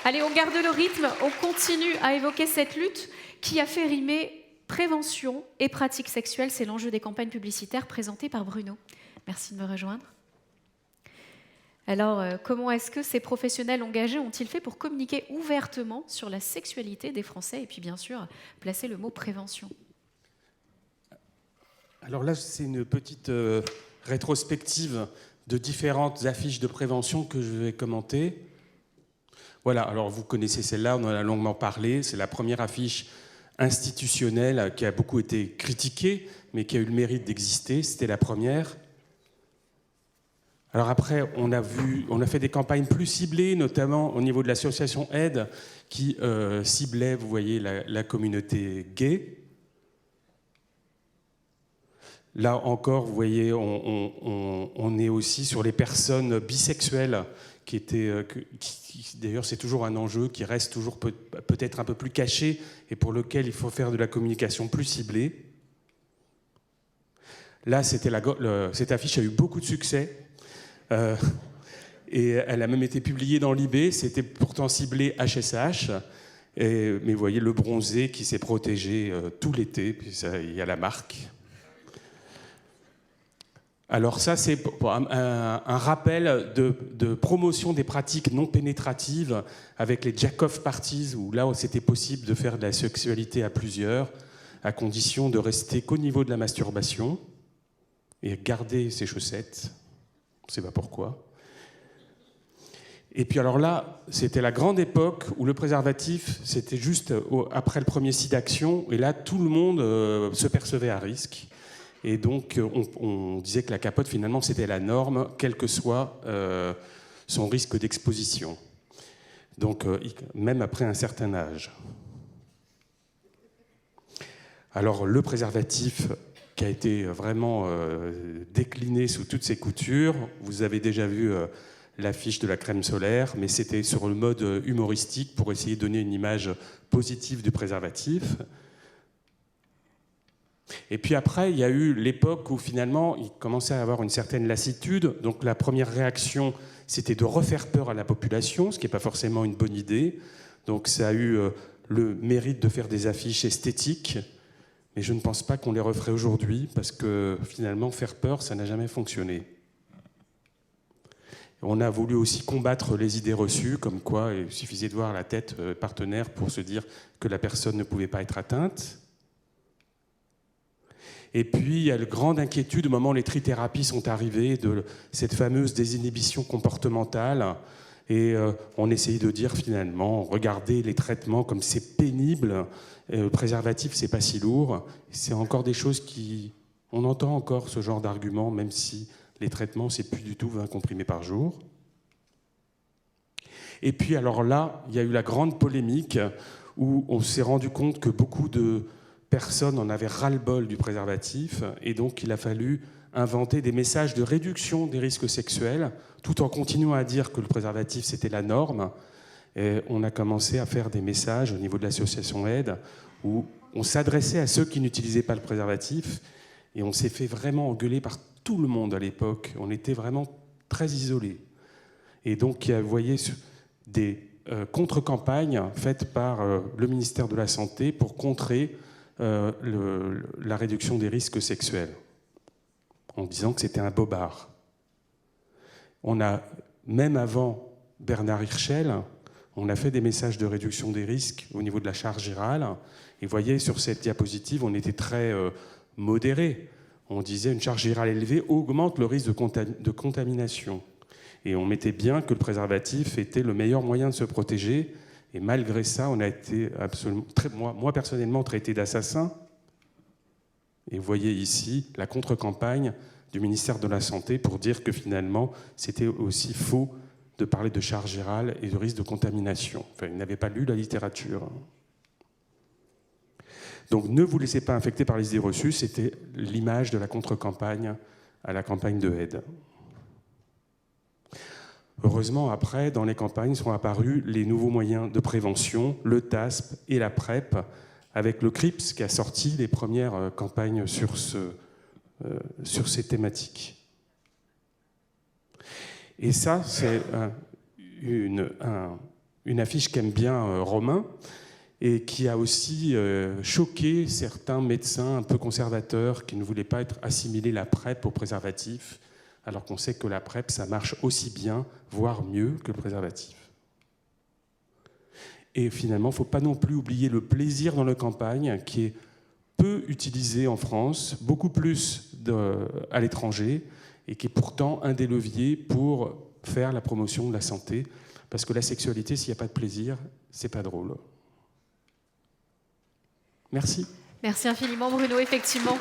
Allez, on garde le rythme, on continue à évoquer cette lutte qui a fait rimer prévention et pratiques sexuelles. C'est l'enjeu des campagnes publicitaires présentées par Bruno. Merci de me rejoindre. Alors, comment est-ce que ces professionnels engagés ont-ils fait pour communiquer ouvertement sur la sexualité des Français et puis bien sûr placer le mot prévention? Alors là, c'est une petite rétrospective de différentes affiches de prévention que je vais commenter. Voilà, alors vous connaissez celle-là, on en a longuement parlé. C'est la première affiche institutionnelle qui a beaucoup été critiquée, mais qui a eu le mérite d'exister. C'était la première. Alors après, on a fait des campagnes plus ciblées, notamment au niveau de l'association Aide, qui ciblait, vous voyez, la communauté gay. Là encore, vous voyez, on est aussi sur les personnes bisexuelles, d'ailleurs c'est toujours un enjeu qui reste toujours peut-être un peu plus caché et pour lequel il faut faire de la communication plus ciblée. Là, cette affiche a eu beaucoup de succès. Et elle a même été publiée dans l'IB, c'était pourtant ciblé HSH, mais vous voyez le bronzé qui s'est protégé tout l'été, puis il y a la marque. Alors ça, c'est un rappel de promotion des pratiques non pénétratives avec les jack-off parties, où là, c'était possible de faire de la sexualité à plusieurs, à condition de rester qu'au niveau de la masturbation et garder ses chaussettes. On ne sait pas pourquoi. Et puis alors là, c'était la grande époque où le préservatif, c'était juste après le premier site d'action, et là, tout le monde se percevait à risque. Et donc, on disait que la capote, finalement, c'était la norme, quel que soit son risque d'exposition. Donc, même après un certain âge. Alors, le préservatif qui a été vraiment décliné sous toutes ses coutures. Vous avez déjà vu l'affiche de la crème solaire, mais c'était sur le mode humoristique pour essayer de donner une image positive du préservatif. Et puis après, il y a eu l'époque où finalement, il commençait à avoir une certaine lassitude. Donc la première réaction, c'était de refaire peur à la population, ce qui n'est pas forcément une bonne idée. Donc ça a eu le mérite de faire des affiches esthétiques. Mais je ne pense pas qu'on les referait aujourd'hui, parce que finalement, faire peur, ça n'a jamais fonctionné. On a voulu aussi combattre les idées reçues, comme quoi il suffisait de voir la tête partenaire pour se dire que la personne ne pouvait pas être atteinte. Et puis, il y a une grande inquiétude au moment où les trithérapies sont arrivées, de cette fameuse désinhibition comportementale. Et on essayait de dire finalement, regardez les traitements comme c'est pénible, le préservatif c'est pas si lourd. C'est encore des choses on entend encore ce genre d'argument, même si les traitements c'est plus du tout 20 comprimés par jour. Et puis alors là, il y a eu la grande polémique où on s'est rendu compte que beaucoup de personnes en avaient ras-le-bol du préservatif, et donc il a fallu inventer des messages de réduction des risques sexuels, tout en continuant à dire que le préservatif, c'était la norme. Et on a commencé à faire des messages au niveau de l'association Aide, où on s'adressait à ceux qui n'utilisaient pas le préservatif, et on s'est fait vraiment engueuler par tout le monde à l'époque. On était vraiment très isolés. Et donc, vous voyez, des contre-campagnes faites par le ministère de la Santé pour contrer la réduction des risques sexuels, en disant que c'était un bobard. On a, même avant Bernard Hirschel, on a fait des messages de réduction des risques au niveau de la charge virale. Et vous voyez, sur cette diapositive, on était très modéré. On disait une charge virale élevée augmente le risque de contamination. Et on mettait bien que le préservatif était le meilleur moyen de se protéger. Et malgré ça, on a été absolument, moi personnellement, traité d'assassin. Et vous voyez ici la contre-campagne du ministère de la Santé pour dire que finalement, c'était aussi faux de parler de charge virale et de risque de contamination. Enfin, ils n'avaient pas lu la littérature. Donc ne vous laissez pas infecter par les idées reçues, c'était l'image de la contre-campagne à la campagne de Aide. Heureusement, après, dans les campagnes sont apparus les nouveaux moyens de prévention, le TASP et la PrEP, avec le CRIPS qui a sorti les premières campagnes sur ces thématiques. Et ça, c'est une une affiche qu'aime bien Romain, et qui a aussi choqué certains médecins un peu conservateurs qui ne voulaient pas être assimilés la PrEP au préservatif, alors qu'on sait que la PrEP, ça marche aussi bien, voire mieux que le préservatif. Et finalement, il ne faut pas non plus oublier le plaisir dans la campagne, qui est peu utilisé en France, beaucoup plus à l'étranger, et qui est pourtant un des leviers pour faire la promotion de la santé, parce que la sexualité, s'il n'y a pas de plaisir, c'est pas drôle. Merci. Merci infiniment Bruno, effectivement.